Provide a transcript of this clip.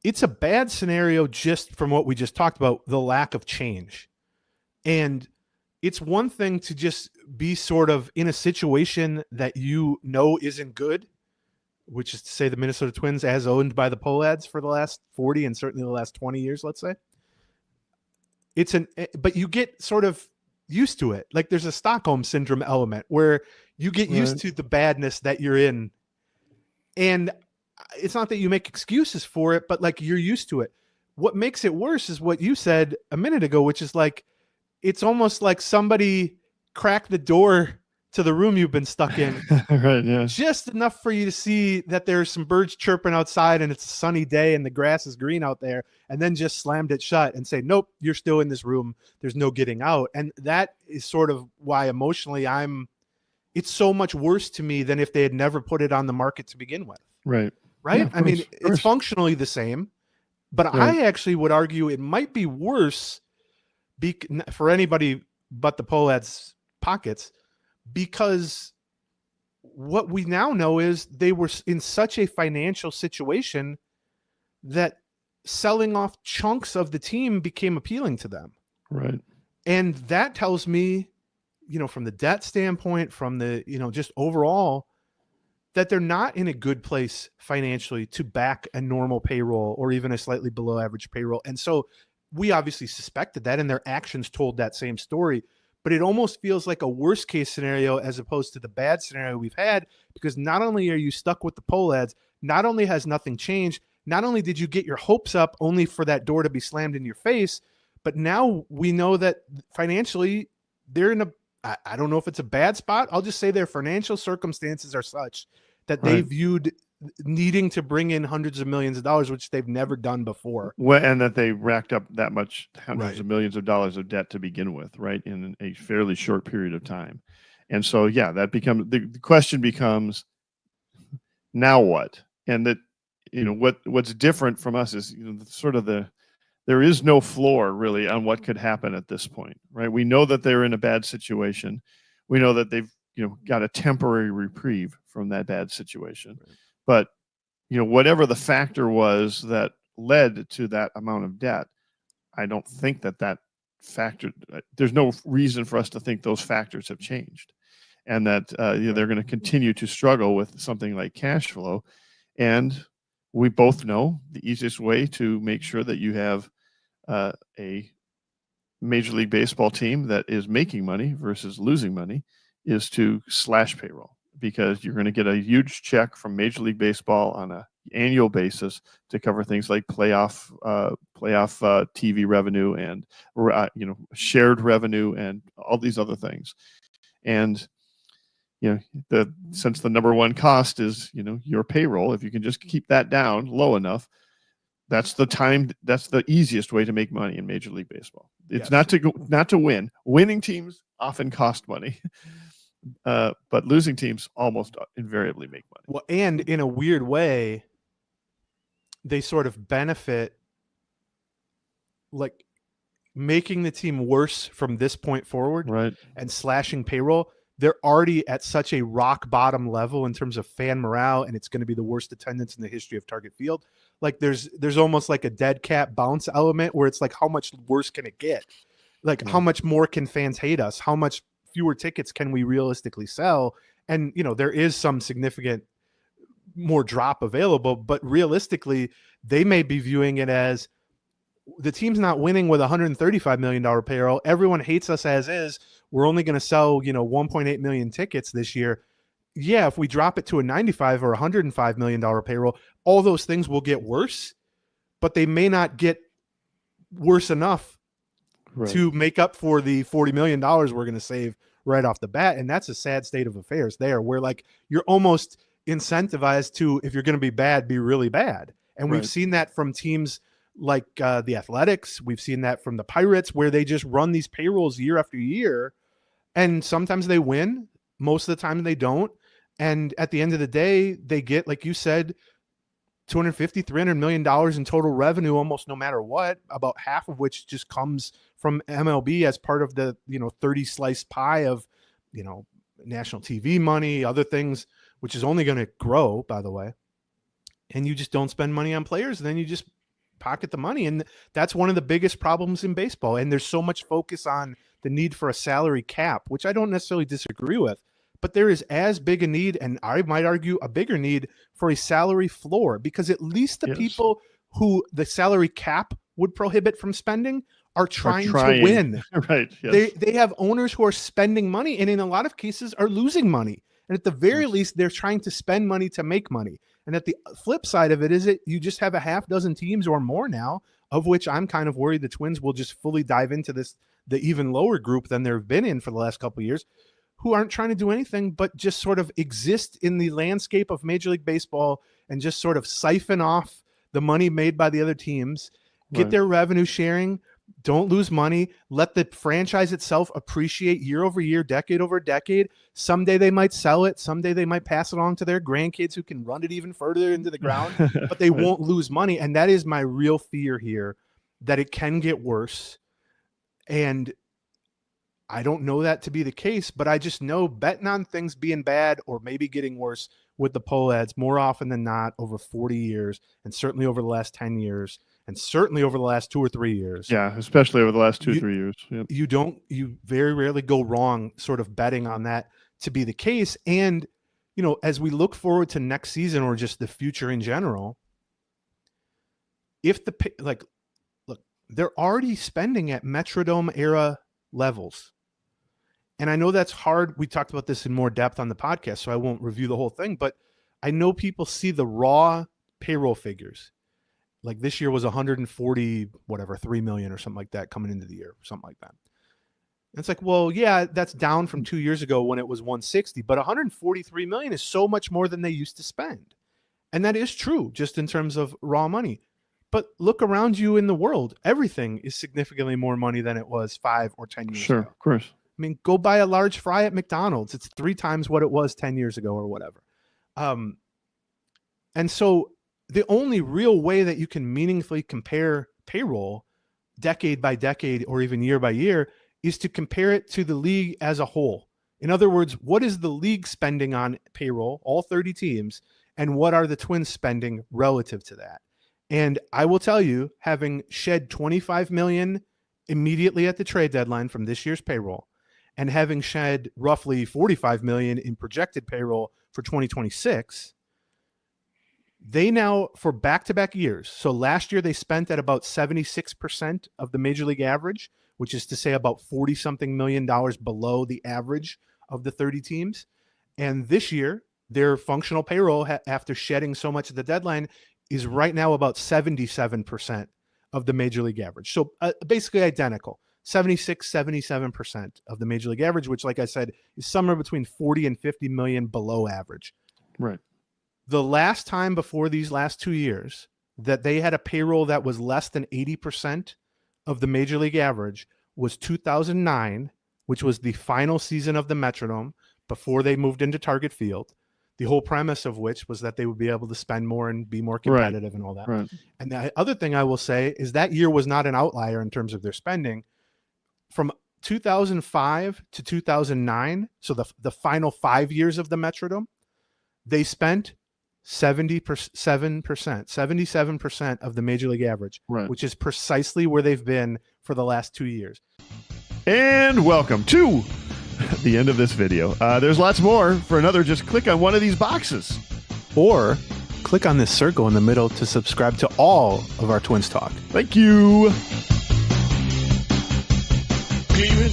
it's a bad scenario just from what we just talked about, the lack of change. And it's one thing to just be sort of in a situation that you know isn't good, which is to say the Minnesota Twins as owned by the Pohlads for the last 40 and certainly the last 20 years, let's say. But you get sort of used to it. Like there's a Stockholm syndrome element where you get used to the badness that you're in. And it's not that you make excuses for it, but like you're used to it. What makes it worse is what you said a minute ago, which is like, it's almost like somebody cracked the door to the room you've been stuck in. Right. Yeah. Just enough for you to see that there's some birds chirping outside and it's a sunny day and the grass is green out there, and then just slammed it shut and say, nope, you're still in this room. There's no getting out. And that is sort of why emotionally it's so much worse to me than if they had never put it on the market to begin with. Right. Right. Yeah, I mean, it's functionally the same, but right. I actually would argue it might be worse for anybody but the Pohlads' pockets, because what we now know is they were in such a financial situation that selling off chunks of the team became appealing to them. Right. And that tells me, from the debt standpoint, from the, just overall, that they're not in a good place financially to back a normal payroll or even a slightly below average payroll. And so we obviously suspected that, and their actions told that same story. But it almost feels like a worst case scenario as opposed to the bad scenario we've had, because not only are you stuck with the Pohlads, not only has nothing changed, not only did you get your hopes up only for that door to be slammed in your face, but now we know that financially they're in I don't know if it's a bad spot. I'll just say their financial circumstances are such that they viewed needing to bring in hundreds of millions of dollars, which they've never done before. And that they racked up that much hundreds of millions of dollars of debt to begin with, right, in a fairly short period of time. And so, yeah, that becomes the question becomes, now what? And that, what's different from us is there is no floor really on what could happen at this point, right? We know that they're in a bad situation. We know that they've, got a temporary reprieve from that bad situation. Right. But, whatever the factor was that led to that amount of debt, I don't think that factor, there's no reason for us to think those factors have changed, and that they're going to continue to struggle with something like cash flow. And we both know the easiest way to make sure that you have a Major League Baseball team that is making money versus losing money is to slash payroll, because you're going to get a huge check from Major League Baseball on an annual basis to cover things like playoff TV revenue and shared revenue and all these other things. And since the number one cost is your payroll, if you can just keep that down low enough, that's the easiest way to make money in Major League Baseball. It's not to win. Winning teams often cost money, but losing teams almost invariably make money. Well, and in a weird way, they sort of benefit, like making the team worse from this point forward, right, and slashing payroll. They're already at such a rock bottom level in terms of fan morale, and it's going to be the worst attendance in the history of Target Field. Like there's almost like a dead cat bounce element where it's like, how much worse can it get? Like how much more can fans hate us? How much fewer tickets can we realistically sell? And there is some significant more drop available, but realistically they may be viewing it as, the team's not winning with $135 million payroll. Everyone hates us as is. We're only going to sell, 1.8 million tickets this year. Yeah, if we drop it to a $95 or $105 million payroll, all those things will get worse, but they may not get worse enough to make up for the $40 million we're going to save right off the bat. And that's a sad state of affairs there, where like you're almost incentivized to, if you're going to be bad, be really bad. And we've seen that from teams like the Athletics. We've seen that from the Pirates, where they just run these payrolls year after year, and sometimes they win, most of the time they don't. And at the end of the day, they get, like you said, $250, $300 million in total revenue, almost no matter what, about half of which just comes from MLB as part of the 30 slice pie of national TV money, other things, which is only going to grow, by the way. And you just don't spend money on players, and then you just pocket the money. And that's one of the biggest problems in baseball. And there's so much focus on the need for a salary cap, which I don't necessarily disagree with, but there is as big a need, and I might argue a bigger need, for a salary floor, because at least the people who the salary cap would prohibit from spending are trying to win. Right. Yes. They have owners who are spending money, and in a lot of cases are losing money. And at the very least, they're trying to spend money to make money. And at the flip side of it is you just have a half dozen teams or more now, of which I'm kind of worried the Twins will just fully dive into the even lower group than they've been in for the last couple of years, who aren't trying to do anything but just sort of exist in the landscape of Major League Baseball and just sort of siphon off the money made by the other teams, get their revenue sharing, don't lose money, let the franchise itself appreciate year over year, decade over decade. Someday they might sell it. Someday they might pass it on to their grandkids who can run it even further into the ground, but they won't lose money. And that is my real fear here, that it can get worse. And I don't know that to be the case, but I just know betting on things being bad or maybe getting worse with the Pohlads more often than not over 40 years, and certainly over the last 10 years, and certainly over the last 2 or 3 years. Yeah, especially over the last 2 or 3 years. Yep. You very rarely go wrong sort of betting on that to be the case. And, you know, as we look forward to next season or just the future in general, if look, they're already spending at Metrodome era levels. And I know that's hard. We talked about this in more depth on the podcast, so I won't review the whole thing, but I know people see the raw payroll figures. Like this year was 3 million or something like that coming into the year, something like that. And it's like, well, yeah, that's down from 2 years ago when it was 160, but 143 million is so much more than they used to spend. And that is true just in terms of raw money. But look around you in the world. Everything is significantly more money than it was 5 or 10 years ago. Sure, of course. I mean, go buy a large fry at McDonald's. It's 3 times what it was 10 years ago or whatever. And so the only real way that you can meaningfully compare payroll decade by decade or even year by year is to compare it to the league as a whole. In other words, what is the league spending on payroll, all 30 teams, and what are the Twins spending relative to that? And I will tell you, having shed $25 million immediately at the trade deadline from this year's payroll, and having shed roughly $45 million in projected payroll for 2026, they now, for back-to-back years, so last year they spent at about 76% of the Major League average, which is to say about $40-something million below the average of the 30 teams. And this year, their functional payroll, after shedding so much at the deadline, is right now about 77% of the Major League average. So basically identical. 77% of the Major League average, which, like I said, is somewhere between 40 and 50 million below average. Right. The last time before these last 2 years that they had a payroll that was less than 80% of the Major League average was 2009, which was the final season of the Metrodome before they moved into Target Field. The whole premise of which was that they would be able to spend more and be more competitive and all that. Right. And the other thing I will say is that year was not an outlier in terms of their spending. From 2005 to 2009, so the final 5 years of the Metrodome, they spent 77% of the Major League average, which is precisely where they've been for the last 2 years. And welcome to the end of this video. There's lots more. For another, just click on one of these boxes. Or click on this circle in the middle to subscribe to all of our Twins Talk. Thank you. Gleeman